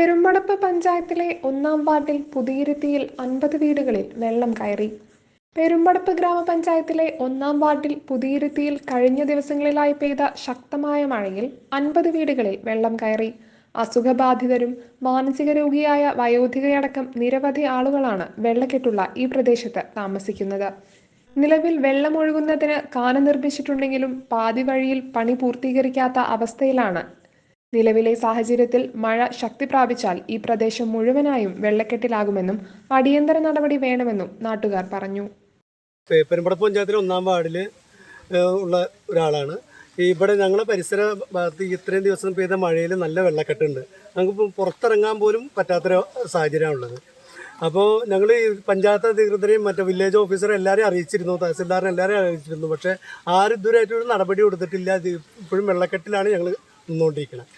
പെരുമ്പടപ്പ് പഞ്ചായത്തിലെ 1-ാം വാർഡിൽ പുതിയിരുത്തിയിൽ 50 വീടുകളിൽ വെള്ളം കയറി. പെരുമ്പടപ്പ് ഗ്രാമപഞ്ചായത്തിലെ 1-ാം വാർഡിൽ പുതിയിരുത്തിയിൽ കഴിഞ്ഞ ദിവസങ്ങളിലായി പെയ്ത ശക്തമായ മഴയിൽ 50 വീടുകളിൽ വെള്ളം കയറി. അസുഖബാധിതരും മാനസിക രോഗിയായ വയോധികയടക്കം നിരവധി ആളുകളാണ് വെള്ളക്കെട്ടുള്ള ഈ പ്രദേശത്ത് താമസിക്കുന്നത്. നിലവിൽ വെള്ളമൊഴുകുന്നതിന് കാന നിർമ്മിച്ചിട്ടുണ്ടെങ്കിലും പാതി വഴിയിൽ പണി പൂർത്തീകരിക്കാത്ത അവസ്ഥയിലാണ്. നിലവിലെ സാഹചര്യത്തിൽ മഴ ശക്തി പ്രാപിച്ചാൽ ഈ പ്രദേശം മുഴുവനായും വെള്ളക്കെട്ടിലാകുമെന്നും അടിയന്തര നടപടി വേണമെന്നും നാട്ടുകാർ പറഞ്ഞു. പെരുമ്പടപ്പ് പഞ്ചായത്തിലെ 1-ാം വാർഡിൽ ഉള്ള ഒരാളാണ്. ഇവിടെ ഞങ്ങളുടെ പരിസര ഭാഗത്ത് ഇത്രയും ദിവസം പെയ്ത മഴയിൽ നല്ല വെള്ളക്കെട്ടുണ്ട്. ഞങ്ങൾക്ക് പുറത്തിറങ്ങാൻ പോലും പറ്റാത്തൊരു സാഹചര്യമാണുള്ളത്. അപ്പോൾ ഞങ്ങൾ ഈ പഞ്ചായത്ത് അധികൃതരെയും മറ്റേ വില്ലേജ് ഓഫീസറെ എല്ലാവരെയും അറിയിച്ചിരുന്നു, തഹസിൽദാറിനെ എല്ലാവരെയും അറിയിച്ചിരുന്നു. പക്ഷേ ആരും ഇതുവരെയായിട്ടൊരു നടപടി കൊടുത്തിട്ടില്ല. ഇപ്പോഴും വെള്ളക്കെട്ടിലാണ് ഞങ്ങൾ നിന്നുകൊണ്ടിരിക്കുന്നത്.